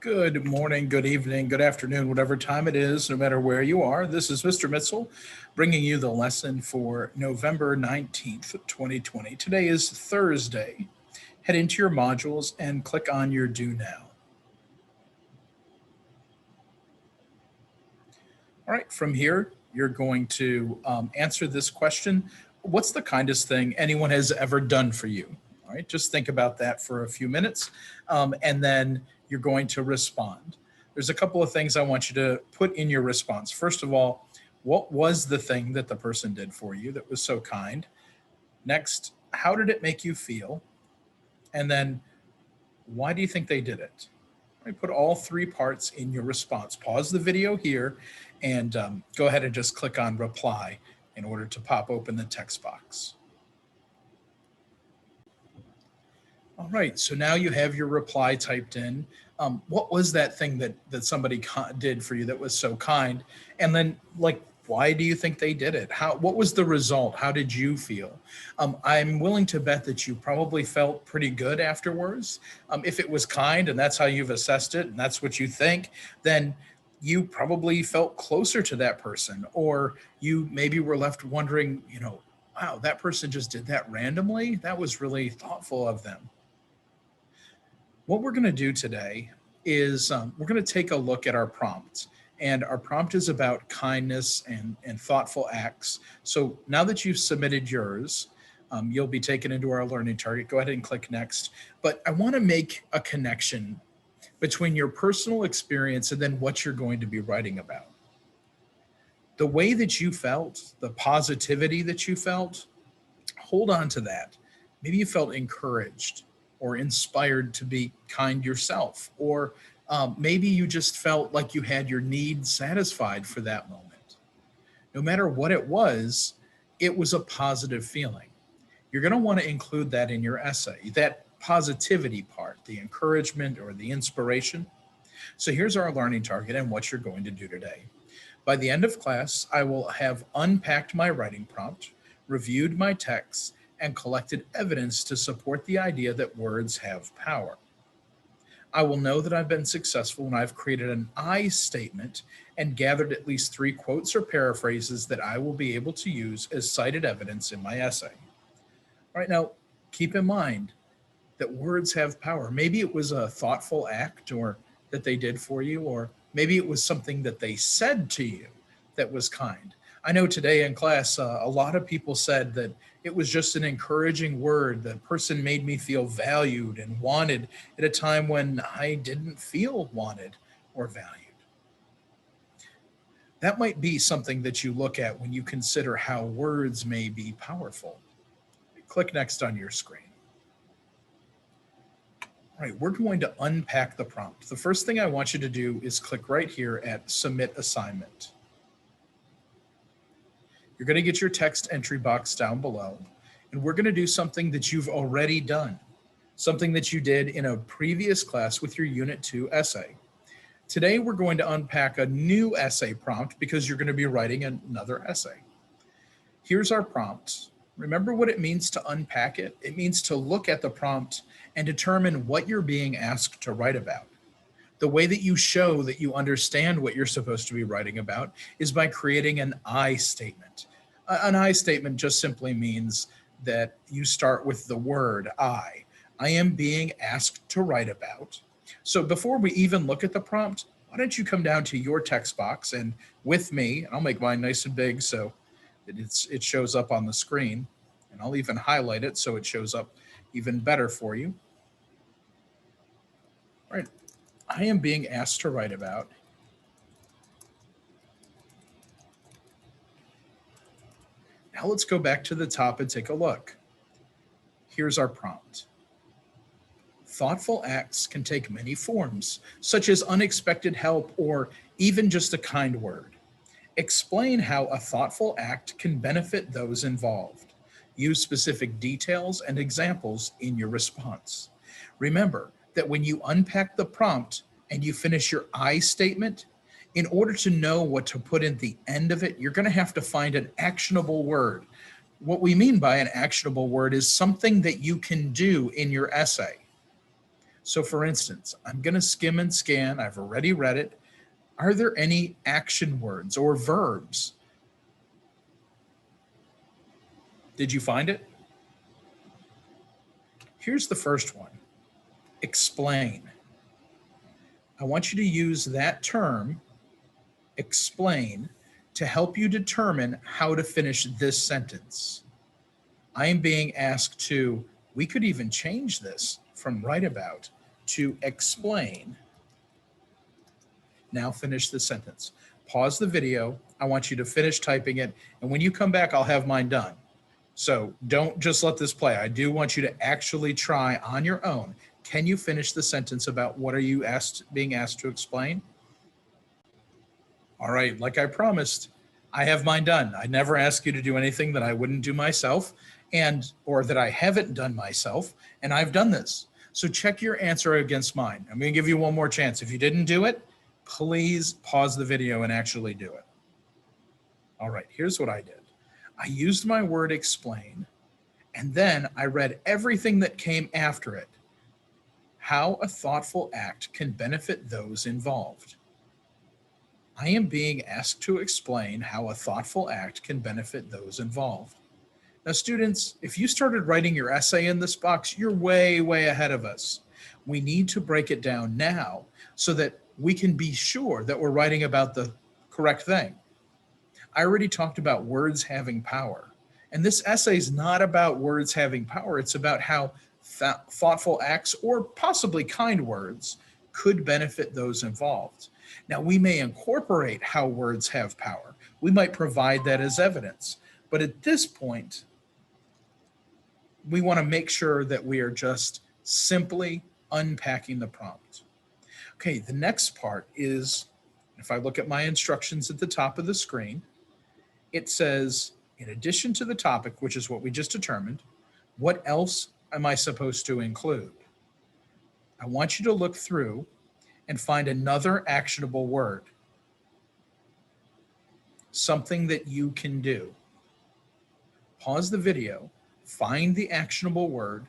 Good morning, good evening, good afternoon, whatever time it is, no matter where you are. This is Mr. Mitzel bringing you the lesson for November 19th, 2020. Today is Thursday. Head into your modules and click on your Do Now. All right, from here, you're going to answer this question. What's the kindest thing anyone has ever done for you? All right, just think about that for a few minutes, and then you're going to respond. There's a couple of things I want you to put in your response. First of all, what was the thing that the person did for you that was so kind? Next, how did it make you feel? And then, why do you think they did it? Right, put all three parts in your response. Pause the video here and go ahead and just click on reply in order to pop open the text box. All right, so now you have your reply typed in. What was that thing that somebody did for you that was so kind? And then, like, why do you think they did it? What was the result? How did you feel? I'm willing to bet that you probably felt pretty good afterwards. If it was kind and that's how you've assessed it and that's what you think, then you probably felt closer to that person, or you maybe were left wondering, wow, that person just did that randomly. That was really thoughtful of them. What we're going to do today is we're going to take a look at our prompt. And our prompt is about kindness and thoughtful acts. So now that you've submitted yours, you'll be taken into our learning target. Go ahead and click next. But I want to make a connection between your personal experience and then what you're going to be writing about. The way that you felt, the positivity that you felt, hold on to that. Maybe you felt encouraged or inspired to be kind yourself, or maybe you just felt like you had your needs satisfied for that moment. No matter what it was a positive feeling. You're going to want to include that in your essay, that positivity part, the encouragement or the inspiration. So here's our learning target and what you're going to do today. By the end of class, I will have unpacked my writing prompt, reviewed my text, and collected evidence to support the idea that words have power. I will know that I've been successful when I've created an I statement and gathered at least 3 quotes or paraphrases that I will be able to use as cited evidence in my essay. All right, now keep in mind that words have power. Maybe it was a thoughtful act or that they did for you, or maybe it was something that they said to you that was kind. I know today in class, a lot of people said that it was just an encouraging word. The person made me feel valued and wanted at a time when I didn't feel wanted or valued. That might be something that you look at when you consider how words may be powerful. Click next on your screen. All right, we're going to unpack the prompt. The first thing I want you to do is click right here at Submit Assignment. You're going to get your text entry box down below, and we're going to do something that you've already done, something that you did in a previous class with your Unit 2 essay. Today, we're going to unpack a new essay prompt because you're going to be writing another essay. Here's our prompt. Remember what it means to unpack it? It means to look at the prompt and determine what you're being asked to write about. The way that you show that you understand what you're supposed to be writing about is by creating an I statement. An I statement just simply means that you start with the word I. I am being asked to write about. So before we even look at the prompt, why don't you come down to your text box and with me, and I'll make mine nice and big so that it shows up on the screen, and I'll even highlight it so it shows up even better for you. All right. I am being asked to write about Now let's go back to the top and take a look. Here's our prompt. Thoughtful acts can take many forms, such as unexpected help or even just a kind word. Explain how a thoughtful act can benefit those involved. Use specific details and examples in your response. Remember that when you unpack the prompt and you finish your I statement, in order to know what to put in the end of it, you're going to have to find an actionable word. What we mean by an actionable word is something that you can do in your essay. So for instance, I'm going to skim and scan. I've already read it. Are there any action words or verbs? Did you find it? Here's the first one. Explain. I want you to use that term, explain, to help you determine how to finish this sentence. I am being asked to, we could even change this from write about to explain. Now finish the sentence. Pause the video. I want you to finish typing it. And when you come back, I'll have mine done. So don't just let this play. I do want you to actually try on your own. Can you finish the sentence about what are you being asked to explain? All right, like I promised, I have mine done. I never ask you to do anything that I wouldn't do myself or that I haven't done myself, and I've done this. So check your answer against mine. I'm going to give you one more chance. If you didn't do it, please pause the video and actually do it. All right, here's what I did. I used my word explain, and then I read everything that came after it. How a thoughtful act can benefit those involved. I am being asked to explain how a thoughtful act can benefit those involved. Now, students, if you started writing your essay in this box, you're way, way ahead of us. We need to break it down now so that we can be sure that we're writing about the correct thing. I already talked about words having power. And this essay is not about words having power. It's about how thoughtful acts or possibly kind words could benefit those involved. Now, we may incorporate how words have power. We might provide that as evidence. But at this point, we want to make sure that we are just simply unpacking the prompt. Okay, the next part is, if I look at my instructions at the top of the screen, it says, in addition to the topic, which is what we just determined, what else am I supposed to include? I want you to look through and find another actionable word, something that you can do. Pause the video, find the actionable word,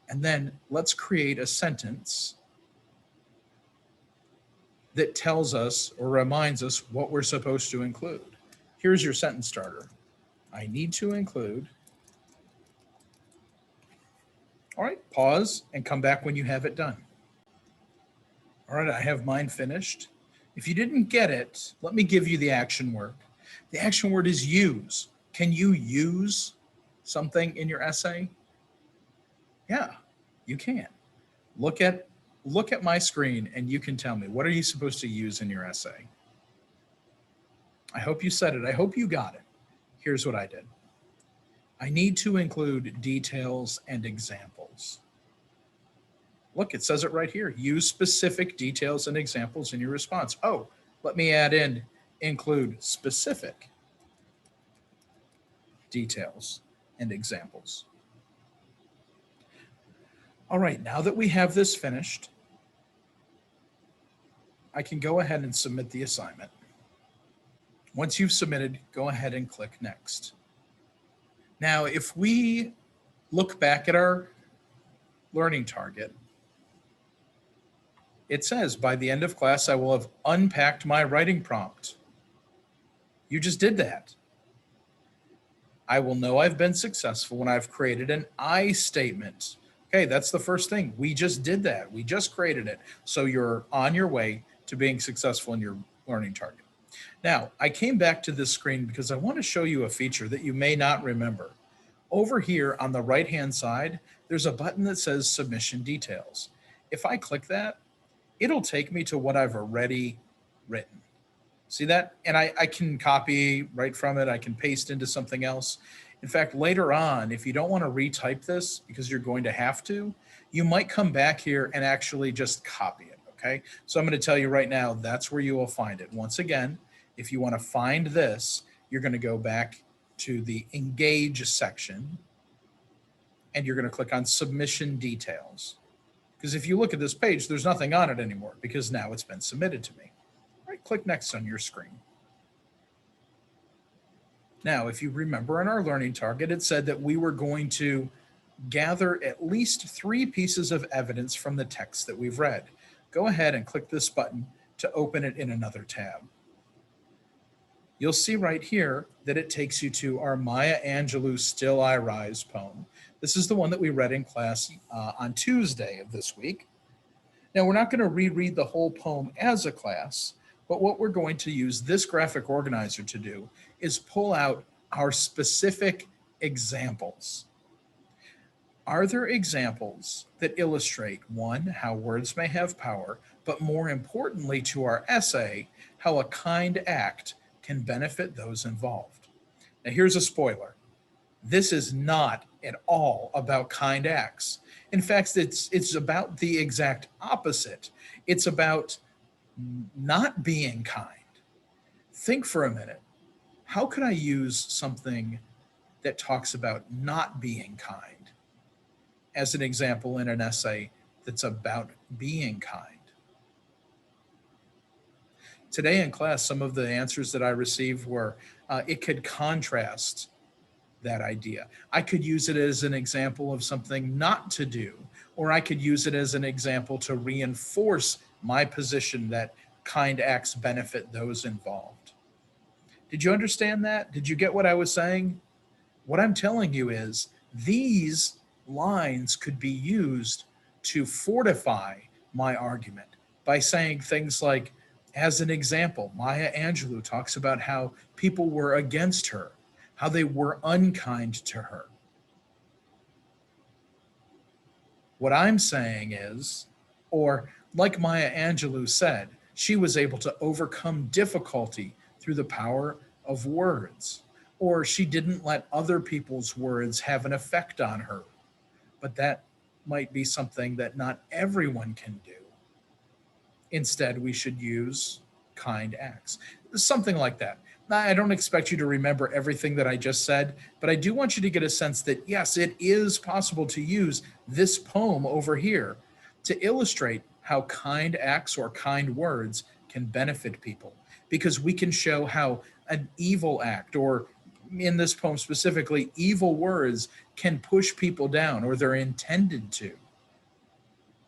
and then let's create a sentence that tells us or reminds us what we're supposed to include. Here's your sentence starter. I need to include. All right, pause and come back when you have it done. All right, I have mine finished. If you didn't get it, let me give you the action word. The action word is use. Can you use something in your essay? Yeah, you can. Look at my screen and you can tell me, what are you supposed to use in your essay? I hope you said it. I hope you got it. Here's what I did. I need to include details and examples. Look, it says it right here. Use specific details and examples in your response. Oh, let me add in include specific details and examples. All right, now that we have this finished, I can go ahead and submit the assignment. Once you've submitted, go ahead and click next. Now, if we look back at our learning target, it says by the end of class, I will have unpacked my writing prompt. You just did that. I will know I've been successful when I've created an I statement. Okay, that's the first thing. We just did that. We just created it. So you're on your way to being successful in your learning target. Now, I came back to this screen because I want to show you a feature that you may not remember. Over here on the right-hand side, there's a button that says Submission Details. If I click that, it'll take me to what I've already written. See that? And I can copy right from it. I can paste into something else. In fact, later on, if you don't want to retype this because you're going to have to, you might come back here and actually just copy it, okay? So I'm going to tell you right now, that's where you will find it. Once again, if you want to find this, you're going to go back to the Engage section, and you're going to click on Submission Details. Because if you look at this page, there's nothing on it anymore because now it's been submitted to me. All right, click Next on your screen. Now, if you remember in our learning target, it said that we were going to gather at least 3 pieces of evidence from the text that we've read. Go ahead and click this button to open it in another tab. You'll see right here that it takes you to our Maya Angelou Still I Rise poem. This is the one that we read in class on Tuesday of this week. Now, we're not going to reread the whole poem as a class, but what we're going to use this graphic organizer to do is pull out our specific examples. Are there examples that illustrate, one, how words may have power, but more importantly to our essay, how a kind act can benefit those involved? Now, here's a spoiler. This is not at all about kind acts. In fact, it's about the exact opposite. It's about not being kind. Think for a minute. How could I use something that talks about not being kind as an example in an essay that's about being kind? Today in class, some of the answers that I received were it could contrast that idea. I could use it as an example of something not to do, or I could use it as an example to reinforce my position that kind acts benefit those involved. Did you understand that? Did you get what I was saying? What I'm telling you is these lines could be used to fortify my argument by saying things like, as an example, Maya Angelou talks about how people were against her, how they were unkind to her. What I'm saying is, or like Maya Angelou said, she was able to overcome difficulty through the power of words, or she didn't let other people's words have an effect on her. But that might be something that not everyone can do. Instead, we should use kind acts. Something like that. I don't expect you to remember everything that I just said, but I do want you to get a sense that, yes, it is possible to use this poem over here to illustrate how kind acts or kind words can benefit people, because we can show how an evil act, or in this poem specifically, evil words can push people down, or they're intended to.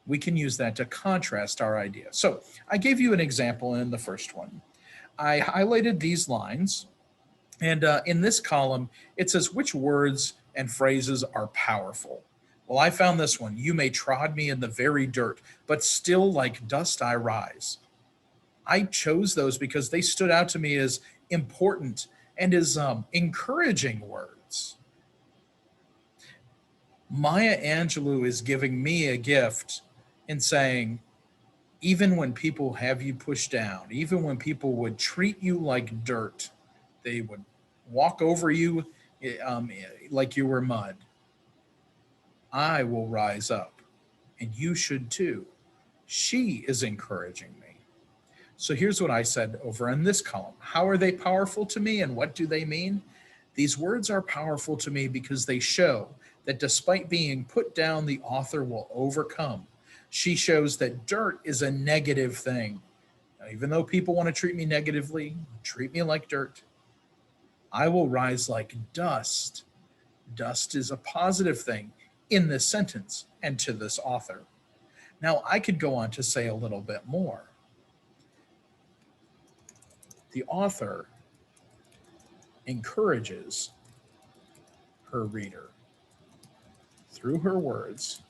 We can use that to contrast our idea. So I gave you an example in the first one. I highlighted these lines, and in this column, it says which words and phrases are powerful. Well, I found this one. You may trod me in the very dirt, but still like dust I rise. I chose those because they stood out to me as important and as encouraging words. Maya Angelou is giving me a gift in saying, even when people have you pushed down, even when people would treat you like dirt, they would walk over you like you were mud, I will rise up, and you should too. She is encouraging me. So here's what I said over in this column. How are they powerful to me, and what do they mean? These words are powerful to me because they show that despite being put down, the author will overcome. She shows that dirt is a negative thing. Now, even though people want to treat me negatively, treat me like dirt, I will rise like dust. Dust is a positive thing in this sentence and to this author. Now, I could go on to say a little bit more. The author encourages her reader through her words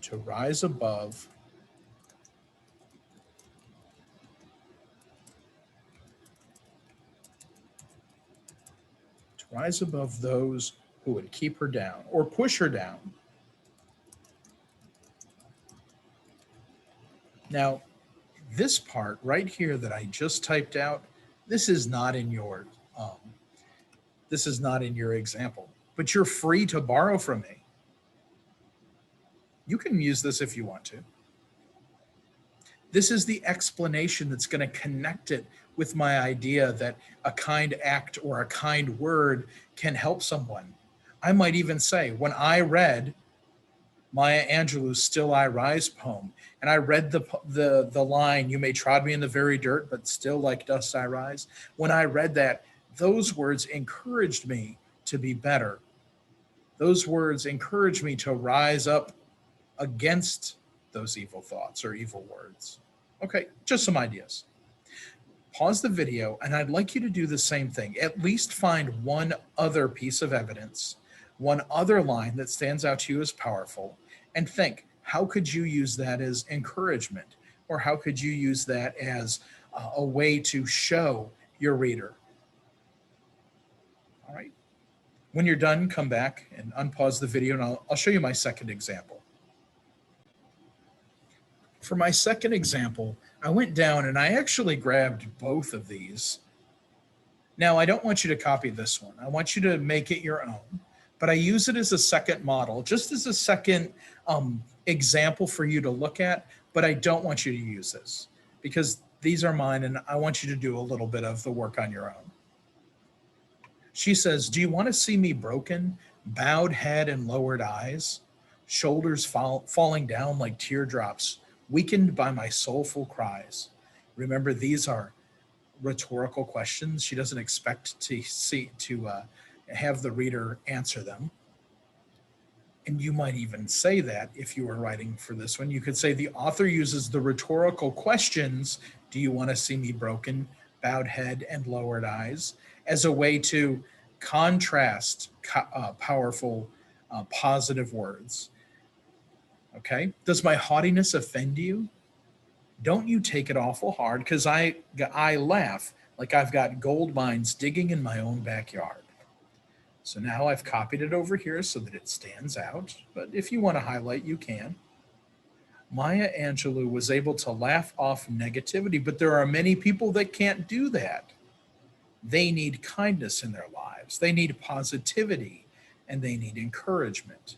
to rise above those who would keep her down or push her down. Now, this part right here that I just typed out, this is not in your example, but you're free to borrow from me. You can use this if you want to. This is the explanation that's going to connect it with my idea that a kind act or a kind word can help someone. I might even say, when I read Maya Angelou's Still I Rise poem. And I read the line, "You may trod me in the very dirt, but still like dust I rise." When I read that, those words encouraged me to be better. Those words encouraged me to rise up against those evil thoughts or evil words. Okay, just some ideas. Pause the video, and I'd like you to do the same thing. At least find one other piece of evidence, one other line that stands out to you as powerful, and think, how could you use that as encouragement? Or how could you use that as a way to show your reader? All right. When you're done, come back and unpause the video, and I'll show you my second example. For my second example, I went down and I actually grabbed both of these. Now, I don't want you to copy this one. I want you to make it your own, but I use it as a second model, just as a second example for you to look at, but I don't want you to use this because these are mine and I want you to do a little bit of the work on your own. She says, "Do you want to see me broken, bowed head and lowered eyes, shoulders falling down like teardrops, weakened by my soulful cries?" Remember, these are rhetorical questions. She doesn't expect to have the reader answer them. And you might even say that if you were writing for this one, you could say the author uses the rhetorical questions, "Do you want to see me broken, bowed head and lowered eyes," as a way to contrast powerful, positive words. Okay. Does my haughtiness offend you? Don't you take it awful hard, because I laugh like I've got gold mines digging in my own backyard. So now I've copied it over here so that it stands out, but if you want to highlight, you can. Maya Angelou was able to laugh off negativity, but there are many people that can't do that. They need kindness in their lives, they need positivity, and they need encouragement.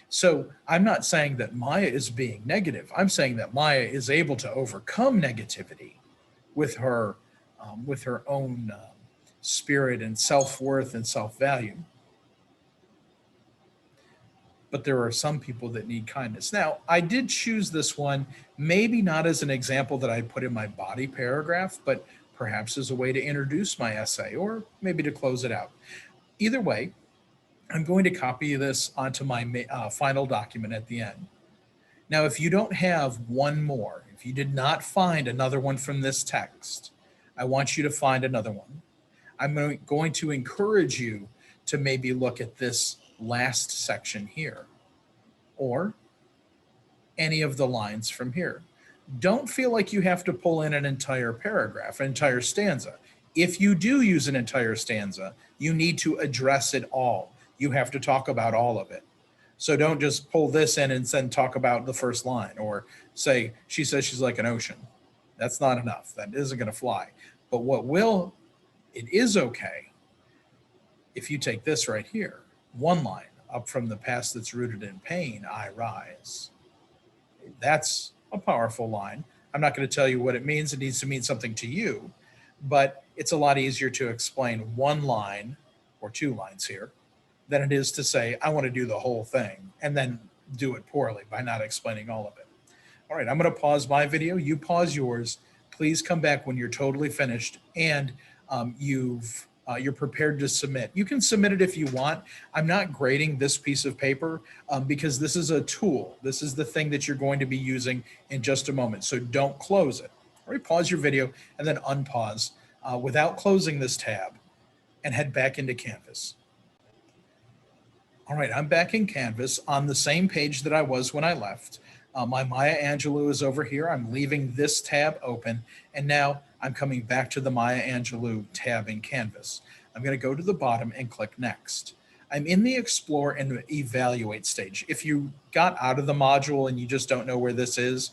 So I'm not saying that Maya is being negative. I'm saying that Maya is able to overcome negativity with her own spirit and self-worth and self-value. But there are some people that need kindness. Now, I did choose this one, maybe not as an example that I put in my body paragraph, but perhaps as a way to introduce my essay or maybe to close it out. Either way, I'm going to copy this onto my final document at the end. Now, if you don't have one more, if you did not find another one from this text, I want you to find another one. I'm going to encourage you to maybe look at this last section here or any of the lines from here. Don't feel like you have to pull in an entire paragraph, an entire stanza. If you do use an entire stanza, you need to address it all. You have to talk about all of it. So don't just pull this in and then talk about the first line or say, "She says she's like an ocean." That's not enough. That isn't going to fly. But it is okay if you take this right here, one line, "Up from the past that's rooted in pain, I rise." That's a powerful line. I'm not going to tell you what it means. It needs to mean something to you, but it's a lot easier to explain one line or two lines here than it is to say, "I want to do the whole thing," and then do it poorly by not explaining all of it. All right, I'm going to pause my video. You pause yours. Please come back when you're totally finished and you're prepared to submit. You can submit it if you want. I'm not grading this piece of paper because this is a tool. This is the thing that you're going to be using in just a moment. So don't close it. All right, pause your video and then unpause without closing this tab and head back into Canvas. All right, I'm back in Canvas on the same page that I was when I left. My Maya Angelou is over here. I'm leaving this tab open, and now I'm coming back to the Maya Angelou tab in Canvas. I'm going to go to the bottom and click Next. I'm in the Explore and Evaluate stage. If you got out of the module and you just don't know where this is,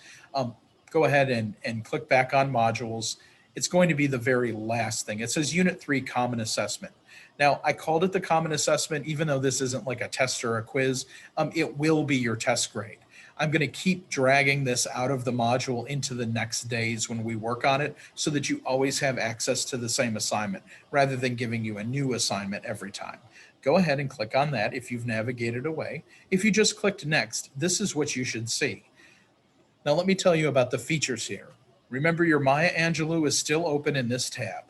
go ahead and click back on Modules. It's going to be the very last thing. It says Unit 3 Common Assessment. Now, I called it the Common Assessment, even though this isn't like a test or a quiz. It will be your test grade. I'm going to keep dragging this out of the module into the next days when we work on it so that you always have access to the same assignment rather than giving you a new assignment every time. Go ahead and click on that if you've navigated away. If you just clicked next, this is what you should see. Now let me tell you about the features here. Remember, your Maya Angelou is still open in this tab.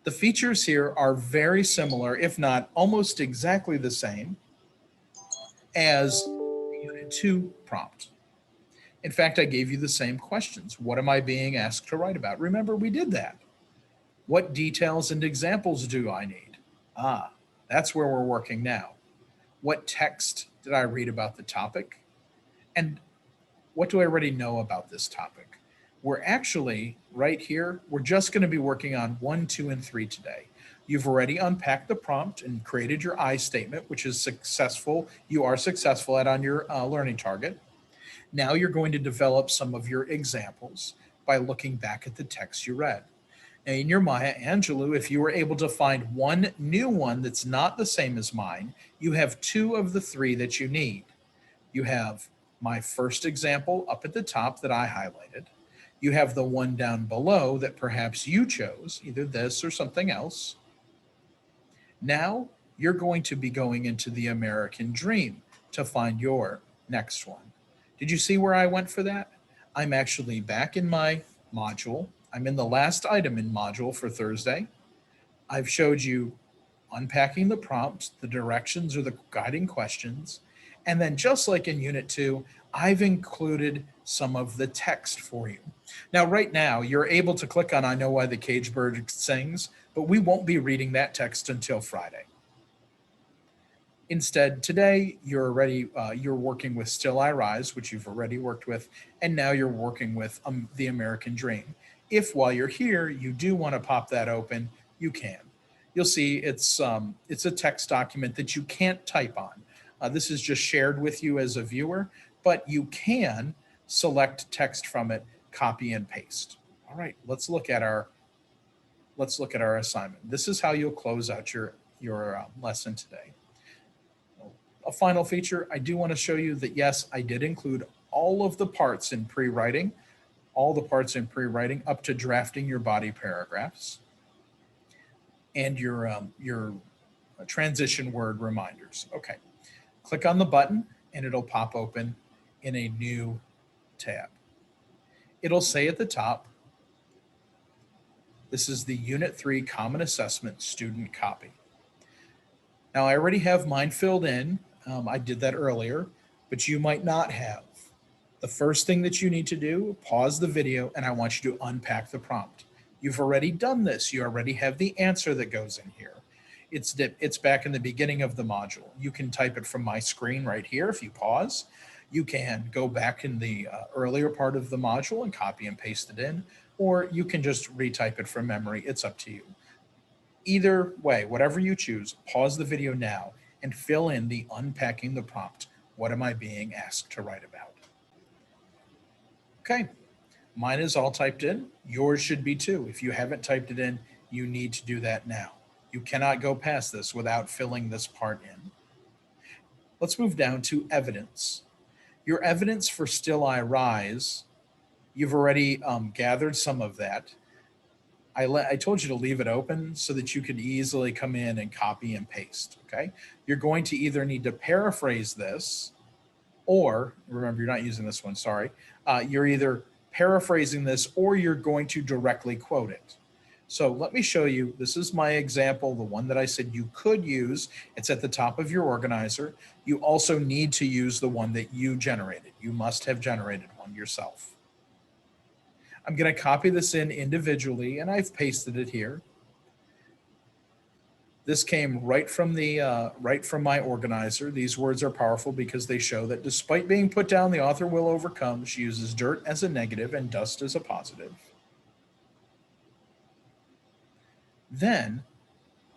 The features here are very similar, if not almost exactly the same, as the Unit 2 prompt. In fact, I gave you the same questions. What am I being asked to write about? Remember, we did that. What details and examples do I need? That's where we're working now. What text did I read about the topic? And what do I already know about this topic? We're actually, right here, we're just going to be working on 1, 2, and 3 today. You've already unpacked the prompt and created your I statement, which is successful. You are successful at on your learning target. Now you're going to develop some of your examples by looking back at the text you read. Now in your Maya Angelou, if you were able to find one new one that's not the same as mine, you have 2 of the 3 that you need. You have my first example up at the top that I highlighted. You have the one down below that perhaps you chose, either this or something else. Now you're going to be going into the American Dream to find your next one. Did you see where I went for that? I'm actually back in my module. I'm in the last item in module for Thursday. I've showed you unpacking the prompts, the directions or the guiding questions. And then just like in Unit 2, I've included some of the text for you. Now, right now, you're able to click on I Know Why the Caged Bird Sings, but we won't be reading that text until Friday. Instead, today, you're working with Still I Rise, which you've already worked with, and now you're working with The American Dream. If while you're here, you do want to pop that open, you can. You'll see it's a text document that you can't type on. This is just shared with you as a viewer, but you can select text from it, copy and paste. All right, let's look at our assignment. This is how you'll close out your lesson today. A final feature, I do want to show you that yes, I did include all of the parts in pre-writing, up to drafting your body paragraphs and your transition word reminders. Okay, click on the button and it'll pop open in a new tab. It'll say at the top, this is the Unit 3 Common Assessment Student Copy. Now I already have mine filled in. I did that earlier, but you might not have. The first thing that you need to do, pause the video, and I want you to unpack the prompt. You've already done this. You already have the answer that goes in here. It's back in the beginning of the module. You can type it from my screen right here if you pause. You can go back in the earlier part of the module and copy and paste it in, or you can just retype it from memory. It's up to you. Either way, whatever you choose, pause the video now and fill in the unpacking the prompt. What am I being asked to write about? Okay, mine is all typed in. Yours should be too. If you haven't typed it in, you need to do that now. You cannot go past this without filling this part in. Let's move down to evidence. Your evidence for Still I Rise, you've already gathered some of that. I told you to leave it open so that you could easily come in and copy and paste, okay? You're going to either need to paraphrase this or, remember you're not using this one, sorry. You're either paraphrasing this or you're going to directly quote it. So let me show you, this is my example, the one that I said you could use. It's at the top of your organizer. You also need to use the one that you generated. You must have generated one yourself. I'm going to copy this in individually and I've pasted it here. This came right from my organizer. These words are powerful because they show that despite being put down, the author will overcome. She uses dirt as a negative and dust as a positive. Then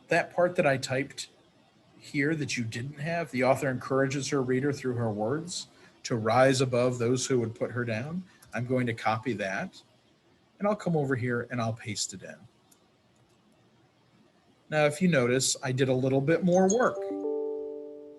that part that I typed here that you didn't have, the author encourages her reader through her words to rise above those who would put her down. I'm going to copy that and I'll come over here and I'll paste it in. Now, if you notice, I did a little bit more work.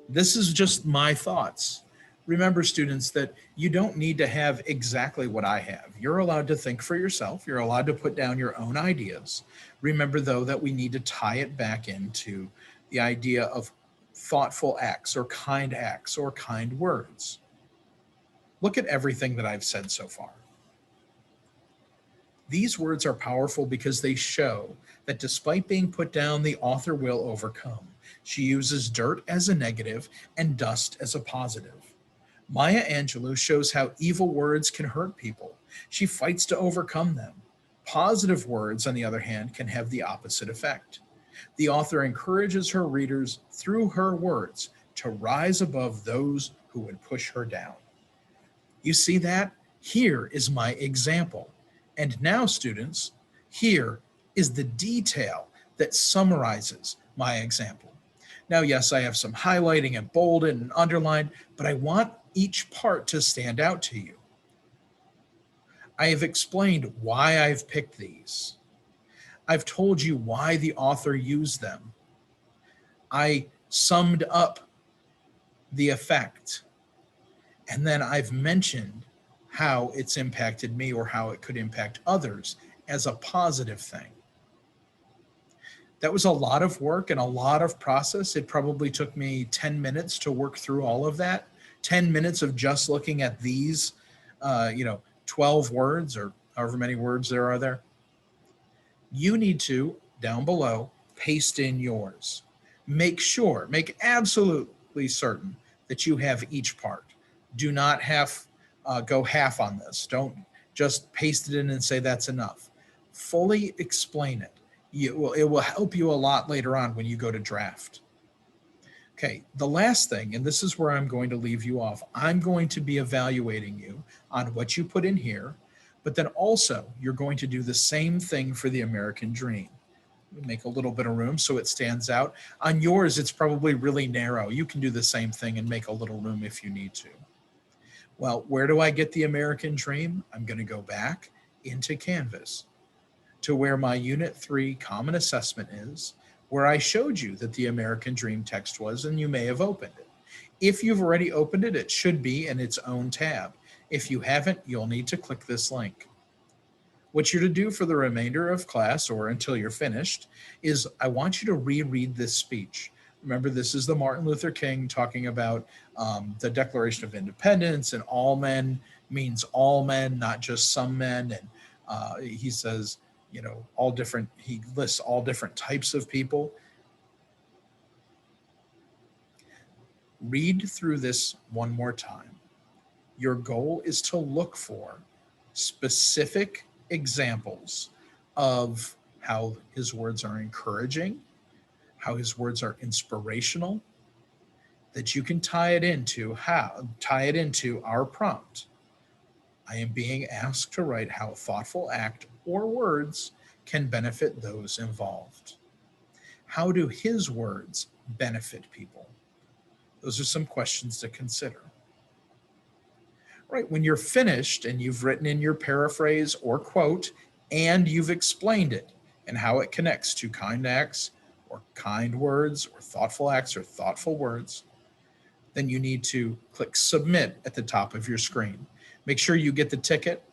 This is just my thoughts. Remember, students, that you don't need to have exactly what I have. You're allowed to think for yourself. You're allowed to put down your own ideas. Remember, though, that we need to tie it back into the idea of thoughtful acts or kind words. Look at everything that I've said so far. These words are powerful because they show that despite being put down, the author will overcome. She uses dirt as a negative and dust as a positive. Maya Angelou shows how evil words can hurt people. She fights to overcome them. Positive words, on the other hand, can have the opposite effect. The author encourages her readers through her words to rise above those who would push her down. You see that? Here is my example. And now, students, here is the detail that summarizes my example. Now, yes, I have some highlighting and bolded and underlined, but I want each part to stand out to you. I have explained why I've picked these. I've told you why the author used them. I summed up the effect. And then I've mentioned how it's impacted me or how it could impact others as a positive thing. That was a lot of work and a lot of process. It probably took me 10 minutes to work through all of that. 10 minutes of just looking at these, 12 words or however many words there are there. You need to, down below, paste in yours. Make absolutely certain that you have each part. Do not go half on this. Don't just paste it in and say that's enough. Fully explain it. It will help you a lot later on when you go to draft. Okay, the last thing, and this is where I'm going to leave you off. I'm going to be evaluating you on what you put in here, but then also you're going to do the same thing for the American Dream. Make a little bit of room so it stands out. On yours, it's probably really narrow. You can do the same thing and make a little room if you need to. Well, where do I get the American Dream? I'm going to go back into Canvas to where my Unit 3 Common Assessment is, where I showed you that the American Dream text was, and you may have opened it. If you've already opened it, it should be in its own tab. If you haven't, you'll need to click this link. What you're to do for the remainder of class, or until you're finished, is I want you to reread this speech. Remember, this is the Martin Luther King talking about the Declaration of Independence, and all men means all men, not just some men. And he says, he lists all different types of people. Read through this one more time. Your goal is to look for specific examples of how his words are encouraging, how his words are inspirational, that you can tie it into our prompt. I am being asked to write how a thoughtful act or words can benefit those involved. How do his words benefit people? Those are some questions to consider. Right, when you're finished and you've written in your paraphrase or quote, and you've explained it and how it connects to kind acts or kind words or thoughtful acts or thoughtful words, then you need to click submit at the top of your screen. Make sure you get the ticket.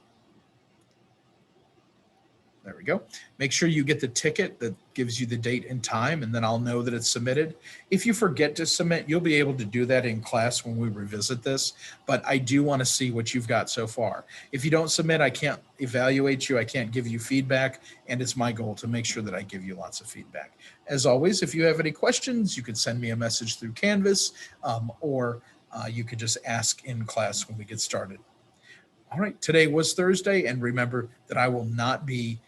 There we go. Make sure you get the ticket that gives you the date and time, and then I'll know that it's submitted. If you forget to submit, you'll be able to do that in class when we revisit this, but I do want to see what you've got so far. If you don't submit, I can't evaluate you, I can't give you feedback, and it's my goal to make sure that I give you lots of feedback. As always, if you have any questions, you can send me a message through Canvas, or you could just ask in class when we get started. All right, today was Thursday, and remember that I will not be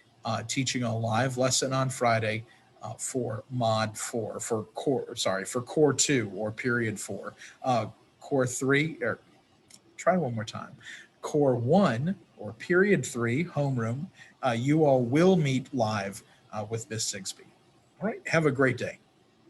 teaching a live lesson on Friday for Mod 4, for Core 2 or Period 4. Core 3, or try one more time. Core 1 or Period 3, Homeroom, you all will meet live with Miss Sigsby. All right, have a great day.